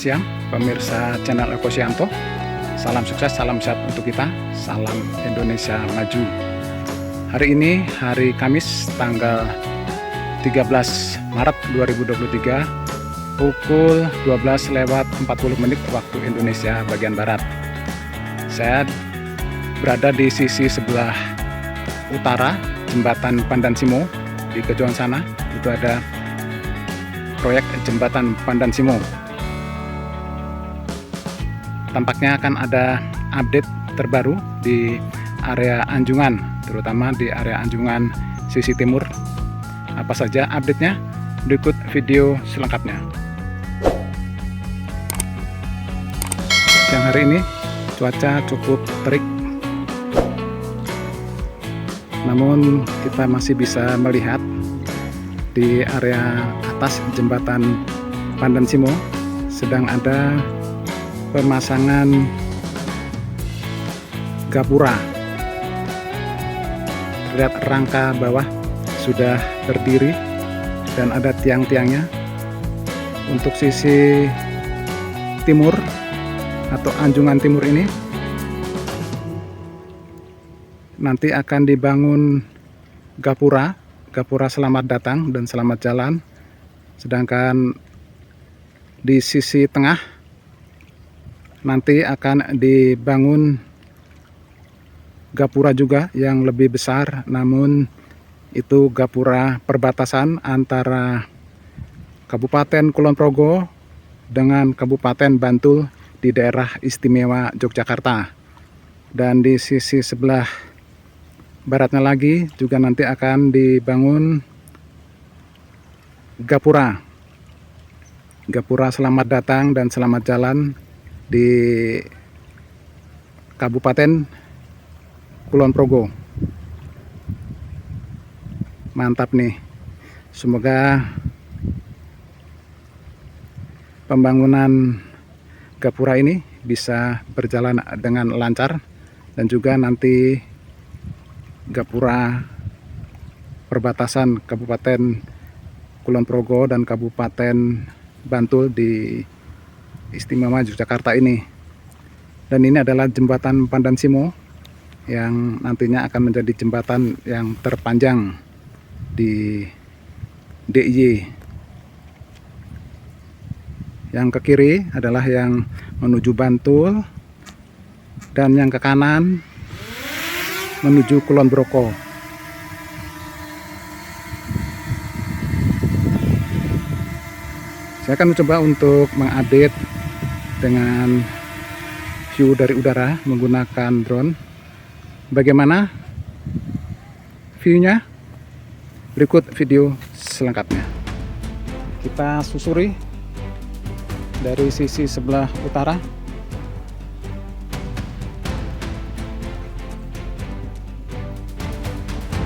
siang pemirsa channel Eko Sianto. Salam sukses, salam sehat untuk kita. Salam Indonesia Maju. Hari ini hari Kamis tanggal 13 Maret 2023 pukul 12:40 waktu Indonesia bagian Barat. Saya berada di sisi sebelah utara jembatan Pandan Simo. Di kejauhan sana itu ada proyek jembatan Pandan Simo. Tampaknya akan ada update terbaru di area Anjungan, terutama di area Anjungan sisi timur. Apa saja update-nya? Berikut video selengkapnya. Siang hari ini cuaca cukup terik, namun kita masih bisa melihat di area atas jembatan Pandan Simo sedang ada pemasangan gapura. Lihat rangka bawah sudah berdiri dan ada tiang-tiangnya. Untuk sisi timur atau Anjungan Timur ini nanti akan dibangun gapura selamat datang dan selamat jalan. Sedangkan di sisi tengah nanti akan dibangun gapura juga yang lebih besar, namun itu gapura perbatasan antara Kabupaten Kulon Progo dengan Kabupaten Bantul di daerah istimewa Yogyakarta. Dan di sisi sebelah baratnya lagi juga nanti akan dibangun gapura selamat datang dan selamat jalan di Kabupaten Kulon Progo. Mantap nih. Semoga pembangunan gapura ini bisa berjalan dengan lancar, dan juga nanti gapura perbatasan Kabupaten Kulon Progo dan Kabupaten Bantul di istimewa Yogyakarta ini. Dan ini adalah jembatan Pandan Simo yang nantinya akan menjadi jembatan yang terpanjang di DIY. Yang ke kiri adalah yang menuju Bantul, dan yang ke kanan menuju Kulon Progo. Saya akan mencoba untuk mengupdate dengan view dari udara menggunakan drone. Bagaimana view-nya? Berikut video selengkapnya. Kita susuri dari sisi sebelah utara.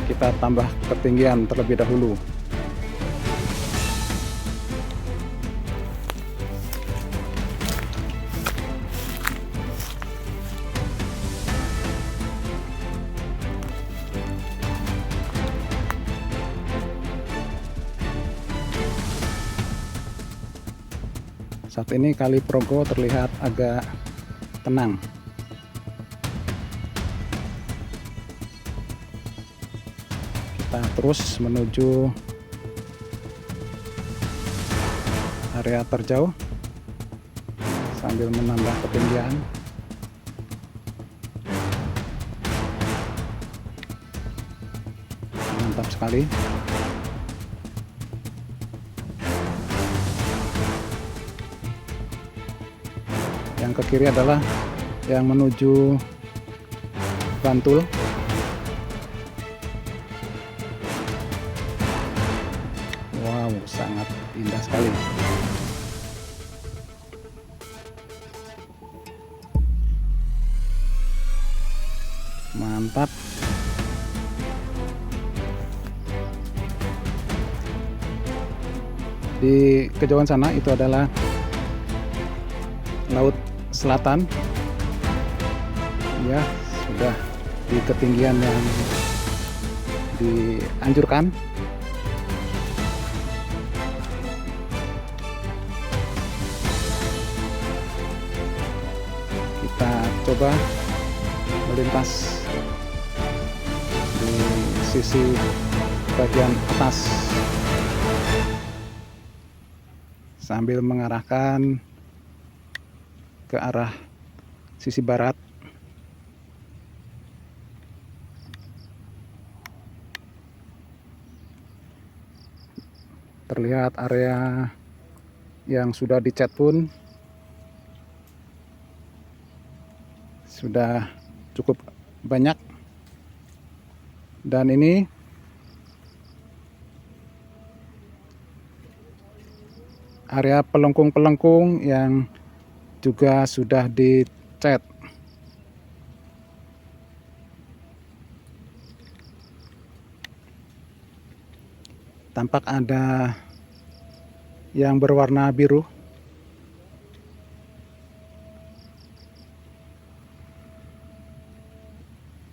Kita tambah ketinggian terlebih dahulu. Saat ini Kali Progo terlihat agak tenang. Kita terus menuju area terjauh sambil menambah ketinggian. Mantap sekali. Yang ke kiri adalah yang menuju Bantul. Wow, sangat indah sekali. Mantap. Di kejauhan sana itu adalah Laut Selatan. Ya, sudah di ketinggian yang dianjurkan. coba melintas di sisi bagian atas sambil mengarahkan ke arah sisi barat. Terlihat area yang sudah dicat pun sudah cukup banyak, dan ini area pelengkung-pelengkung yang juga sudah dicat. Tampak ada yang berwarna biru.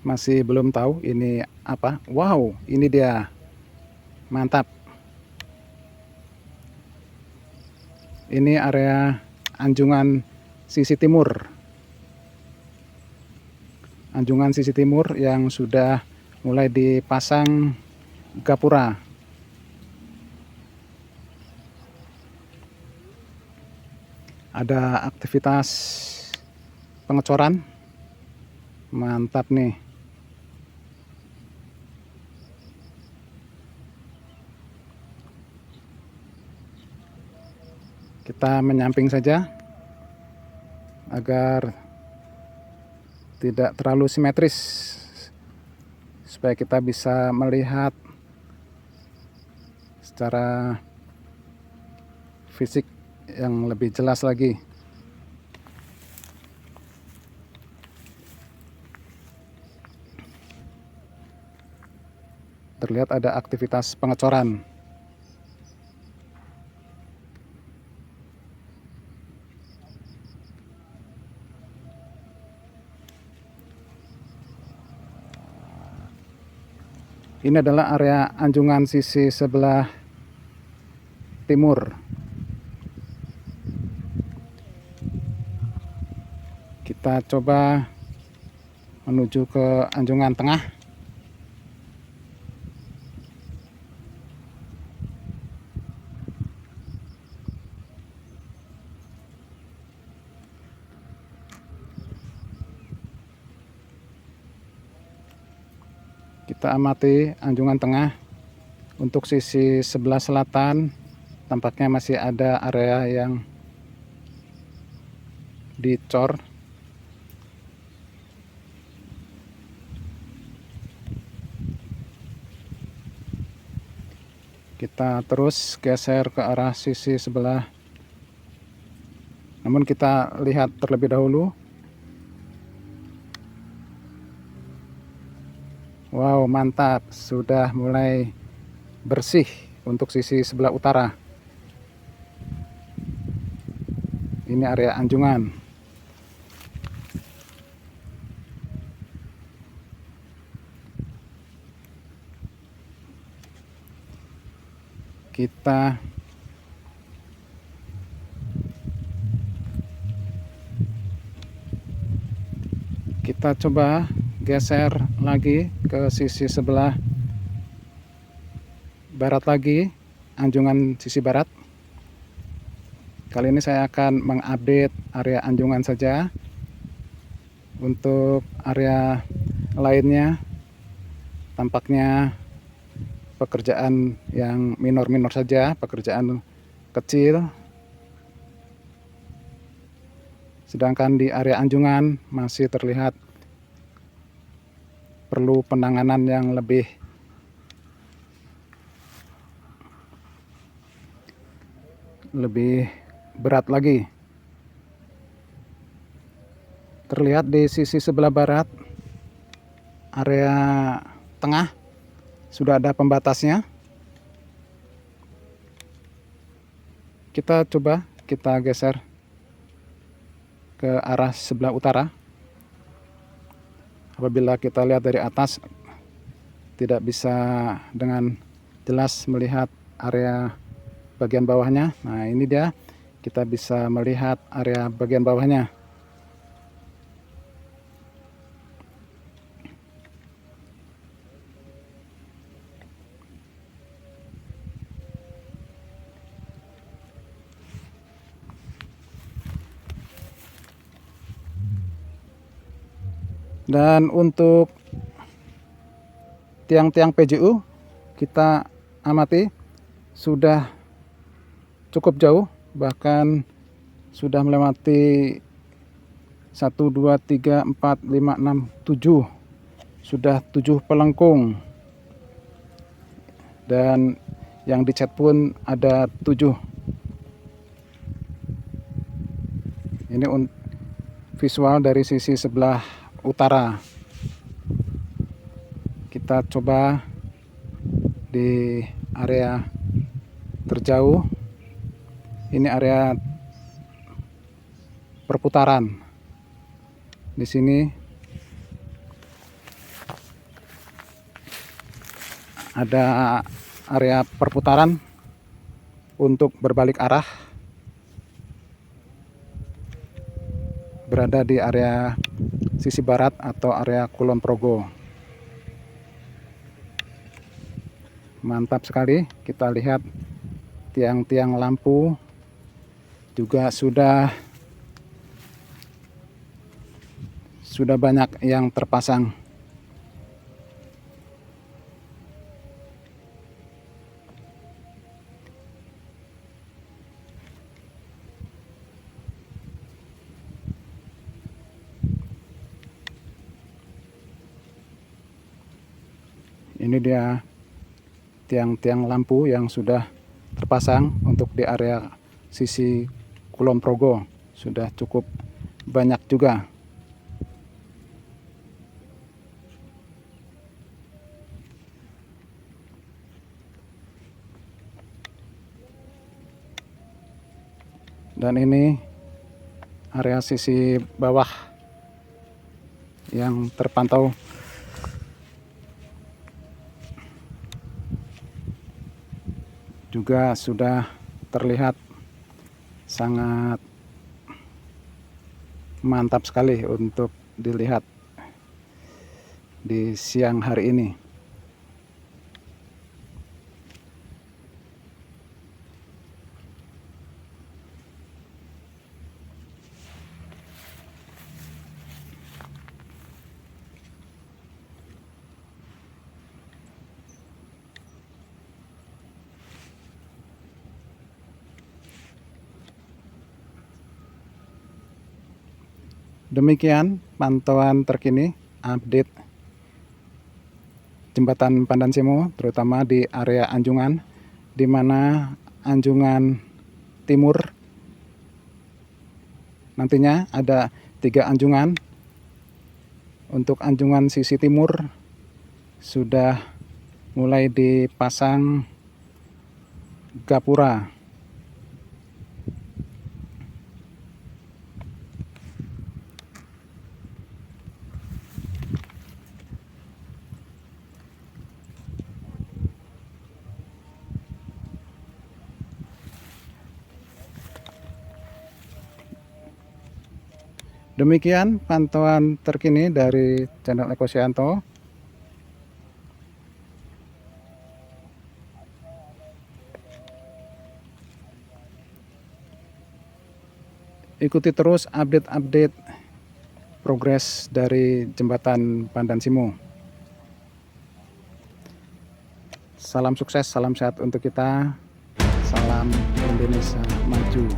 Masih belum tahu ini apa. Wow, ini dia. Mantap. Ini area anjungan sisi timur. Anjungan sisi timur yang sudah mulai dipasang gapura. Ada aktivitas pengecoran. Mantap nih. Kita menyamping saja agar tidak terlalu simetris, supaya kita bisa melihat secara fisik yang lebih jelas lagi. Terlihat ada aktivitas pengecoran. Ini adalah area anjungan sisi sebelah timur. Kita coba menuju ke anjungan tengah. Kita amati anjungan tengah. Untuk sisi sebelah selatan tampaknya masih ada area yang dicor. Kita terus geser ke arah sisi sebelah. Namun kita lihat terlebih dahulu. Wow, mantap, sudah mulai bersih untuk sisi sebelah utara. Ini area anjungan. Kita coba geser lagi ke sisi sebelah barat lagi, anjungan sisi barat. Kali ini saya akan mengupdate area anjungan saja. Untuk area lainnya tampaknya pekerjaan yang minor-minor saja, pekerjaan kecil. Sedangkan di area anjungan masih terlihat perlu penanganan yang lebih berat lagi. Terlihat di sisi sebelah barat, area tengah sudah ada pembatasnya. Kita coba geser ke arah sebelah utara. Apabila kita lihat dari atas, tidak bisa dengan jelas melihat area bagian bawahnya. Nah, ini dia, kita bisa melihat area bagian bawahnya. Dan untuk tiang-tiang PJU kita amati sudah cukup jauh, bahkan sudah melewati 1, 2, 3, 4, 5, 6, 7. Sudah 7 pelengkung. Dan yang dicat pun ada 7. Ini visual dari sisi sebelah utara. Kita coba di area terjauh. Ini area perputaran. Di sini ada area perputaran untuk berbalik arah, berada di area sisi barat atau area Kulon Progo. Mantap sekali. Kita lihat tiang-tiang lampu juga sudah banyak yang terpasang. Ini dia tiang-tiang lampu yang sudah terpasang untuk di area sisi Kulon Progo. Sudah cukup banyak juga. Dan ini area sisi bawah yang terpantau juga sudah terlihat sangat mantap sekali untuk dilihat di siang hari ini. Demikian pantauan terkini update Jembatan Pandan Simo, terutama di area Anjungan, di mana Anjungan Timur nantinya ada 3 anjungan. Untuk anjungan sisi timur sudah mulai dipasang gapura. Demikian pantauan terkini dari channel Eko Syanto. Ikuti terus update-update progres dari Jembatan Pandan Simo. Salam sukses, salam sehat untuk kita. Salam Indonesia Maju.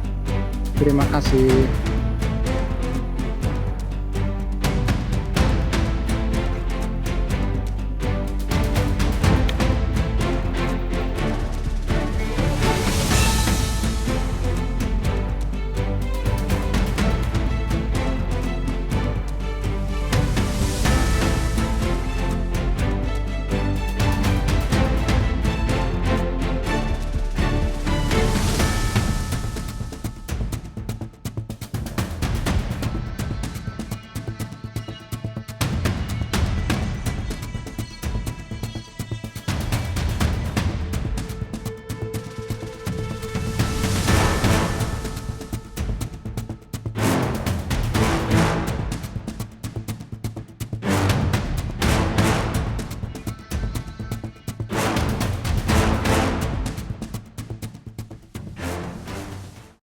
Terima kasih.